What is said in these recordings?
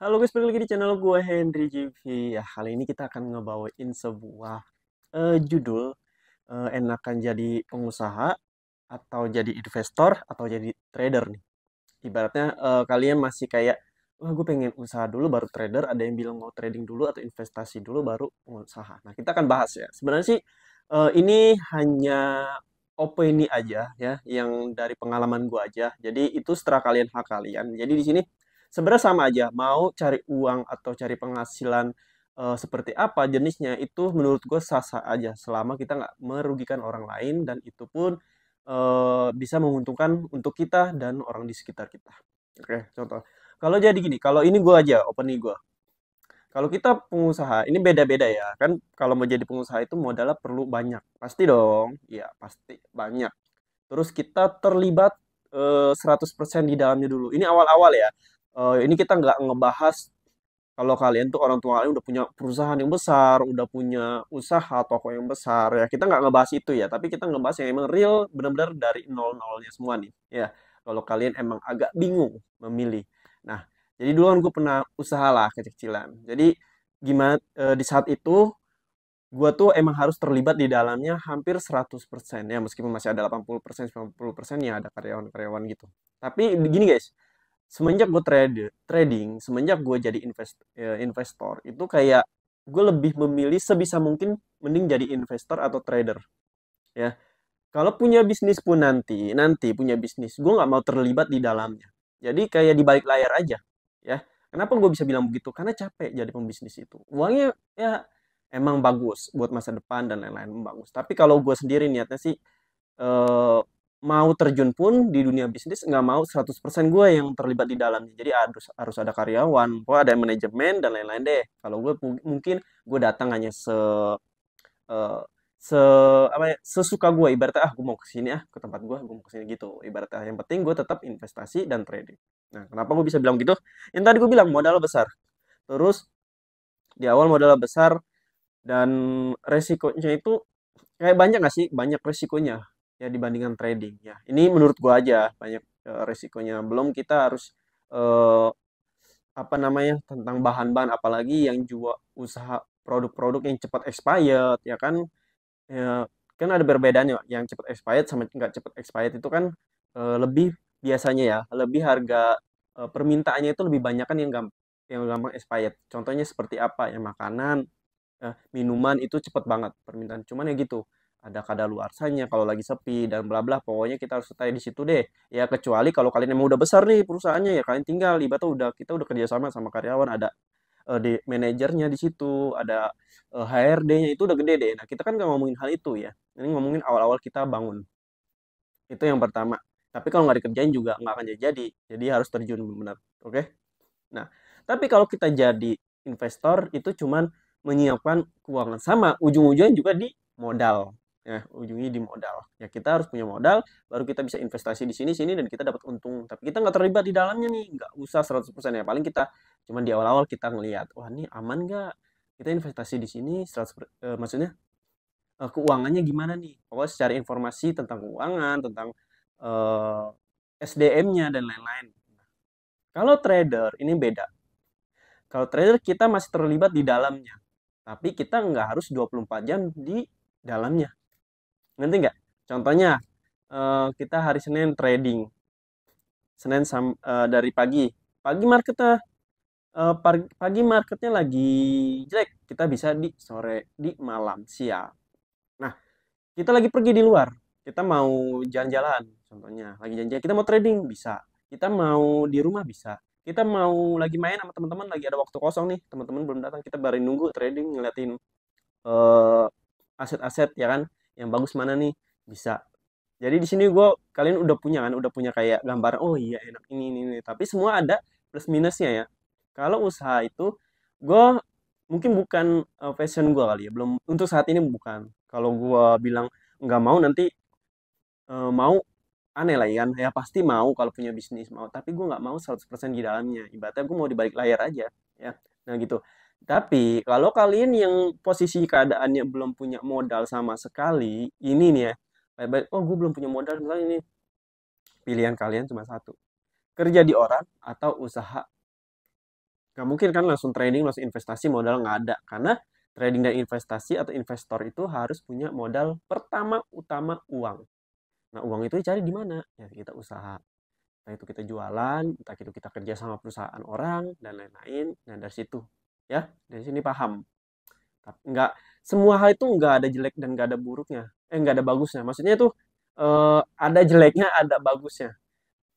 Halo guys, balik lagi di channel gue Henry GV. Ya, kali ini kita akan ngebawain sebuah judul enakan jadi pengusaha atau jadi investor atau jadi trader nih. Ibaratnya kalian masih kayak, wah gue pengen usaha dulu baru trader. Ada yang bilang mau trading dulu atau investasi dulu baru pengusaha. Nah, kita akan bahas ya. Sebenarnya sih ini hanya opini aja ya, yang dari pengalaman gue aja. Jadi itu setelah kalian hak kalian. Jadi di sini sebenarnya sama aja. Mau cari uang atau cari penghasilan seperti apa jenisnya itu menurut gue sah-sah aja selama kita nggak merugikan orang lain dan itu pun bisa menguntungkan untuk kita dan orang di sekitar kita. Oke, contoh. Kalau jadi gini, kalau ini gue aja, open nih gue. Kalau kita pengusaha, ini beda-beda ya. Kan kalau mau jadi pengusaha itu modalnya perlu banyak. Pasti dong. Iya, pasti banyak. Terus kita terlibat 100% di dalamnya dulu. Ini awal-awal ya. Ini kita nggak ngebahas kalau kalian tuh orang tua kalian udah punya perusahaan yang besar, udah punya usaha toko yang besar ya. Kita nggak ngebahas itu ya, tapi kita ngebahas yang emang real benar-benar dari nol-nolnya semua nih. Ya, kalau kalian emang agak bingung memilih. Nah, jadi dulu kan gue pernah usaha lah kecil-kecilan. Jadi gimana di saat itu gue tuh emang harus terlibat di dalamnya hampir 100% ya, meskipun masih ada 80%, 90% ya ada karyawan-karyawan gitu. Tapi begini guys, semenjak gue trading, semenjak gue jadi investor, itu kayak gue lebih memilih sebisa mungkin mending jadi investor atau trader ya. Kalau punya bisnis pun nanti punya bisnis, gue nggak mau terlibat di dalamnya. Jadi kayak di balik layar aja ya. Kenapa gue bisa bilang begitu? Karena capek jadi pembisnis itu. Uangnya ya emang bagus buat masa depan dan lain-lain bagus. Tapi kalau gue sendiri niatnya sih eh, mau terjun pun di dunia bisnis nggak mau 100% gue yang terlibat di dalamnya. Jadi harus harus ada karyawan, gue ada manajemen dan lain-lain deh. Kalau gue mungkin gue datang hanya eh, se apa ya, sesuka gue, ibaratnya gue mau ke sini ke tempat gue mau ke sini gitu. Ibaratnya yang penting gue tetap investasi dan trading. Nah, kenapa gue bisa bilang gitu? Yang tadi gue bilang modal besar. Terus di awal modal besar dan resikonya itu kayak banyak nggak sih? Banyak resikonya ya dibandingkan trading ya. Ini menurut gua aja banyak resikonya. Belum kita harus eh, apa namanya tentang bahan-bahan apalagi yang jual usaha produk-produk yang cepat expired ya kan. Ya, kan ada perbedaannya yang cepat expired sama nggak cepat expired itu kan lebih biasanya ya lebih harga permintaannya itu lebih banyak kan yang gampang expired. Contohnya seperti apa ya makanan minuman itu cepet banget permintaan. Cuman ya gitu, ada kadaluarsanya kalau lagi sepi dan bla bla. Pokoknya kita harus stay di situ deh. Ya kecuali kalau kalian emang udah besar nih perusahaannya ya kalian tinggal ibaratnya udah kita udah kerjasama sama karyawan ada di manajernya di situ, ada HRD-nya itu udah gede deh. Nah kita kan nggak ngomongin hal itu ya. Ini ngomongin awal-awal kita bangun. Itu yang pertama. Tapi kalau nggak dikerjain juga nggak akan jadi. Jadi harus terjun benar. Oke? Nah, tapi kalau kita jadi investor itu cuman menyiapkan keuangan sama ujung-ujungnya juga di modal. Ya, ujungnya di modal. Ya kita harus punya modal baru kita bisa investasi di sini sini dan kita dapat untung. Tapi kita nggak terlibat di dalamnya nih, nggak usah 100% ya. Paling kita cuman di awal-awal kita ngelihat, wah ini aman nggak? Kita investasi di sini 100%, maksudnya keuangannya gimana nih? Pokoknya secara informasi tentang keuangan, tentang SDM-nya dan lain-lain. Kalau trader ini beda. Kalau trader kita masih terlibat di dalamnya, tapi kita nggak harus 24 jam di dalamnya. Ngerti nggak? Contohnya, kita hari Senin trading. Dari pagi. Pagi marketnya, pagi marketnya lagi jelek. Kita bisa di sore, di malam, siang. Nah, kita lagi pergi di luar. Kita mau jalan-jalan, contohnya. Lagi jalan-jalan, kita mau trading, bisa. Kita mau di rumah, bisa. Kita mau lagi main sama teman-teman, lagi ada waktu kosong nih. Teman-teman belum datang, kita baru nunggu trading, ngeliatin eh, aset-aset ya kan. Yang bagus mana nih, bisa. Jadi di sini kalian udah punya kan, udah punya kayak gambar, oh iya enak ini. Tapi semua ada plus minusnya ya. Kalau usaha itu, gue mungkin bukan passion gue kali ya, belum untuk saat ini bukan. Kalau gue bilang nggak mau nanti mau aneh lah ya kan, ya pasti mau kalau punya bisnis mau. Tapi gue nggak mau 100% di dalamnya. Ibaratnya gue mau di balik layar aja ya. Nah gitu. Tapi kalau kalian yang posisi keadaannya belum punya modal sama sekali, ini nih ya, baik-baik, oh gue belum punya modal, misalnya ini pilihan kalian cuma satu, kerja di orang atau usaha Nggak mungkin kan langsung trading, langsung investasi, modal nggak ada. Karena trading dan investasi atau investor itu harus punya modal pertama utama uang. Nah, uang itu dicari di mana? Ya kita usaha. Entah itu kita jualan, entah itu kita kerja sama perusahaan orang, dan lain-lain. Nah, dari situ. Ya, dari sini paham. Tapi nggak, semua hal itu nggak ada jelek dan nggak ada buruknya. Nggak ada bagusnya. Maksudnya itu ada jeleknya, ada bagusnya.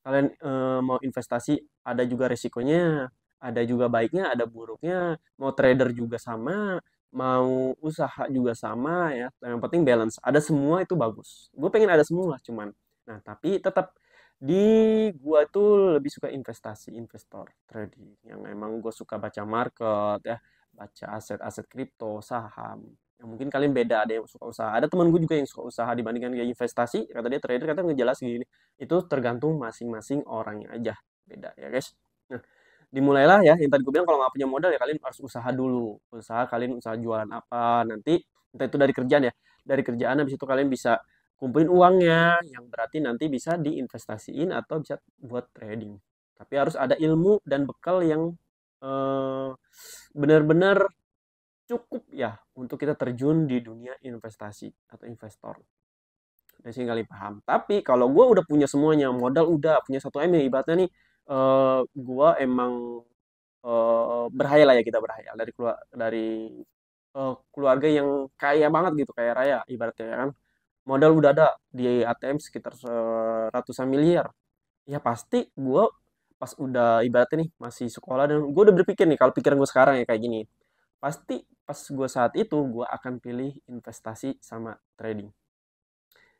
Kalian mau investasi, ada juga resikonya, ada juga baiknya, ada buruknya. Mau trader juga sama, mau usaha juga sama ya. Yang penting balance. Ada semua itu bagus. Gue pengen ada semua, cuman. Nah, tapi tetap di gua tuh lebih suka investasi, investor, trading. Yang emang gue suka baca market ya, baca aset-aset kripto, saham. Yang mungkin kalian beda, ada yang suka usaha. Ada teman gue juga yang suka usaha dibandingkan dia investasi. Kata dia trader, kata ngejelas gini, itu tergantung masing-masing orangnya aja, beda ya guys. Nah, dimulailah ya, yang tadi gue bilang, kalau nggak punya modal ya kalian harus usaha dulu. Usaha, kalian usaha jualan apa nanti, entah itu dari kerjaan ya, dari kerjaan habis itu kalian bisa kumpulin uangnya, yang berarti nanti bisa diinvestasiin atau bisa buat trading. Tapi harus ada ilmu dan bekal yang eh, benar-benar cukup ya untuk kita terjun di dunia investasi atau investor. Dari sini kali paham. Tapi kalau gue udah punya semuanya, modal udah punya 1 M ya, ibaratnya nih, gue emang berhayal lah ya, kita berhayal dari keluarga yang kaya banget gitu, kaya raya ibaratnya ya kan. Modal udah ada di ATM sekitar ratusan miliar. Ya pasti gue pas udah ibaratnya nih masih sekolah, dan gue udah berpikir nih, kalau pikiran gue sekarang ya kayak gini, pasti pas gue saat itu gue akan pilih investasi sama trading.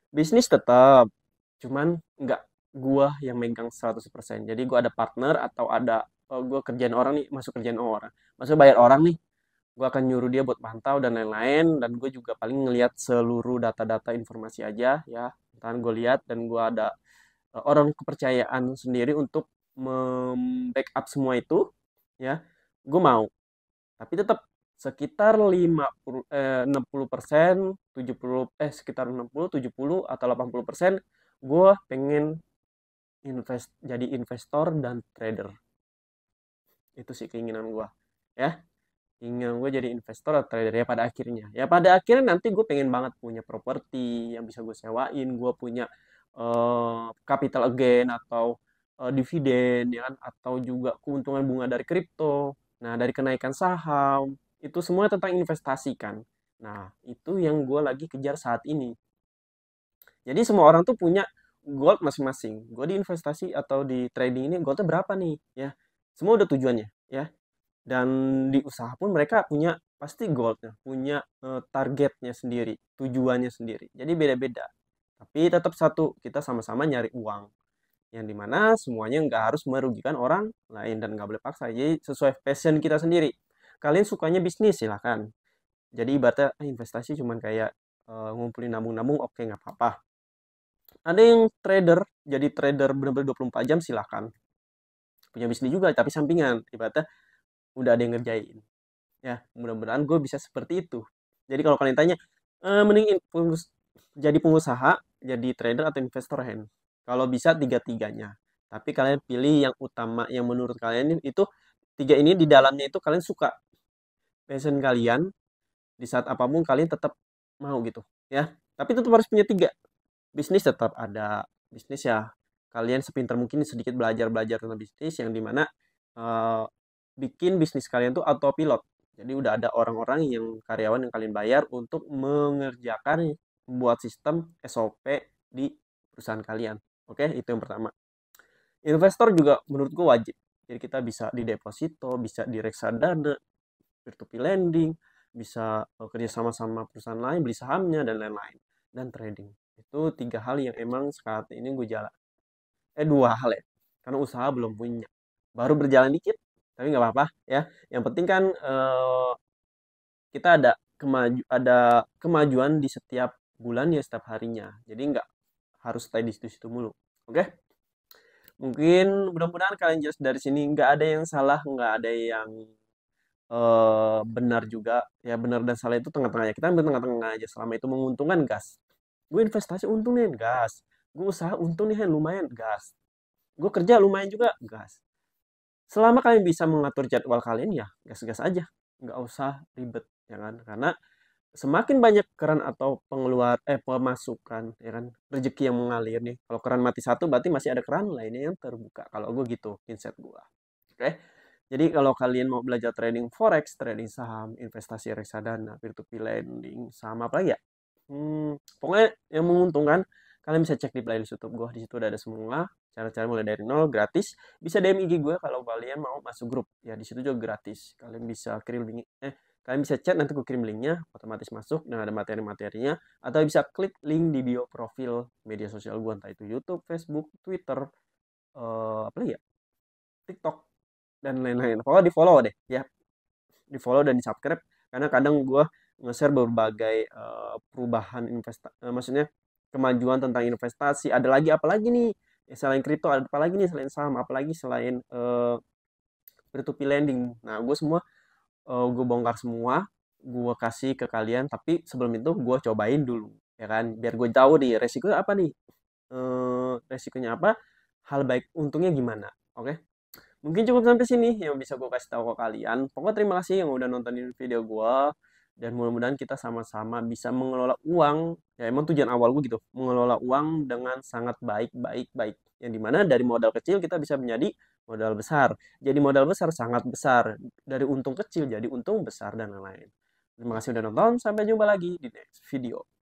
Bisnis tetap, cuman nggak gua yang megang 100%. Jadi gua ada partner atau ada gua kerjaan orang nih, masuk kerjaan orang. Maksudnya bayar orang nih, gua akan nyuruh dia buat pantau dan lain-lain, dan gue juga paling ngelihat seluruh data-data informasi aja ya. Ntar gue lihat, dan gua ada orang kepercayaan sendiri untuk membackup semua itu ya. Gue mau, tapi tetap sekitar 60%, 70, sekitar 60, 70 atau 80% gue pengen jadi investor dan trader. Itu sih keinginan gue ya. Keinginan gue jadi investor atau trader ya pada akhirnya. Ya pada akhirnya nanti gue pengen banget punya properti yang bisa gue sewain, gue punya capital gain atau dividen ya kan, atau juga keuntungan bunga dari kripto. Nah, dari kenaikan saham, itu semua tentang investasi kan. Nah, itu yang gue lagi kejar saat ini. Jadi semua orang tuh punya goal masing-masing. Gue di investasi atau di trading ini goalnya berapa nih ya. Semua udah tujuannya ya. Dan di usaha pun mereka punya pasti goalnya, punya targetnya sendiri, tujuannya sendiri. Jadi beda-beda. Tapi tetap satu, kita sama-sama nyari uang. Yang dimana semuanya nggak harus merugikan orang lain dan nggak boleh paksa. Jadi sesuai passion kita sendiri. Kalian sukanya bisnis, silahkan. Jadi ibaratnya investasi cuman kayak ngumpulin nabung-nabung, oke nggak apa-apa. Ada yang trader, jadi trader benar-benar 24 jam, silahkan. Punya bisnis juga, tapi sampingan. Ibaratnya udah ada yang ngerjain. Ya, mudah-mudahan gue bisa seperti itu. Jadi kalau kalian tanya, mending jadi pengusaha, jadi trader atau investor, hand. Kalau bisa tiga-tiganya. Tapi kalian pilih yang utama, yang menurut kalian itu, tiga ini di dalamnya itu kalian suka. Passion kalian, di saat apapun kalian tetap mau gitu. Ya, tapi tetap harus punya tiga. Bisnis tetap ada. Bisnis ya, kalian sepintar mungkin sedikit belajar-belajar tentang bisnis, yang dimana eh, bikin bisnis kalian tuh autopilot. Jadi udah ada orang-orang yang karyawan yang kalian bayar untuk mengerjakan, membuat sistem SOP di perusahaan kalian. Oke, itu yang pertama. Investor juga menurut gue wajib. Jadi kita bisa di deposito, bisa di reksadana, peer-to-peer lending, bisa kerja sama-sama perusahaan lain, beli sahamnya, dan lain-lain. Dan trading. Itu tiga hal yang emang saat ini gue jalan. Dua hal ya. Karena usaha belum punya. Baru berjalan dikit, tapi nggak apa-apa ya. Yang penting kan kita ada kemajuan di setiap bulan ya, setiap harinya. Jadi nggak harus stay di situ-situ mulu. Oke? Mungkin mudah-mudahan kalian jelas dari sini. Nggak ada yang salah, nggak ada yang benar juga. Ya benar dan salah itu tengah-tengahnya. Kita ambil tengah-tengah aja. Selama itu menguntungkan, gas. Gue investasi untung nih, gas. Gue usaha untung nih, lumayan, gas. Gue kerja lumayan juga, gas. Selama kalian bisa mengatur jadwal kalian ya gas-gas aja, nggak usah ribet ya kan. Karena semakin banyak keran atau pemasukan ya kan, rezeki yang mengalir nih. Kalau keran mati satu berarti masih ada keran lainnya yang terbuka. Kalau gue gitu mindset gue. Oke. Jadi kalau kalian mau belajar trading forex, trading saham, investasi reksadana, peer-to-peer lending, sama apa lagi ya? Pokoknya yang menguntungkan, kalian bisa cek di playlist YouTube gue. Di situ udah ada semua cara-cara mulai dari nol, gratis. Bisa DM IG gue kalau kalian mau masuk grup. Ya di situ juga gratis. Kalian bisa kirim link, kalian bisa chat nanti gue kirim linknya, otomatis masuk dan ada materi-materinya. Atau bisa klik link di bio profil media sosial gue, entah itu YouTube, Facebook, Twitter, apa lagi ya? TikTok dan lain-lain. Pokoknya di follow deh ya, di follow dan di subscribe karena kadang gue nge-share berbagai perubahan maksudnya kemajuan tentang investasi. Ada lagi apa lagi nih selain kripto, ada apa lagi nih selain saham, apalagi selain peer-to-peer lending. Nah gue semua gue bongkar semua, gue kasih ke kalian, tapi sebelum itu gue cobain dulu ya kan, biar gue tahu nih resiko apa nih, resikonya apa, hal baik untungnya gimana. Oke, mungkin cukup sampai sini yang bisa gue kasih tahu ke kalian. Pokoknya terima kasih yang udah nontonin video gue. Dan mudah-mudahan kita sama-sama bisa mengelola uang. Ya emang tujuan awal gue gitu. Mengelola uang dengan sangat baik, baik, baik. Yang dimana dari modal kecil kita bisa menjadi modal besar. Jadi modal besar sangat besar. Dari untung kecil jadi untung besar dan lain-lain. Terima kasih udah nonton. Sampai jumpa lagi di next video.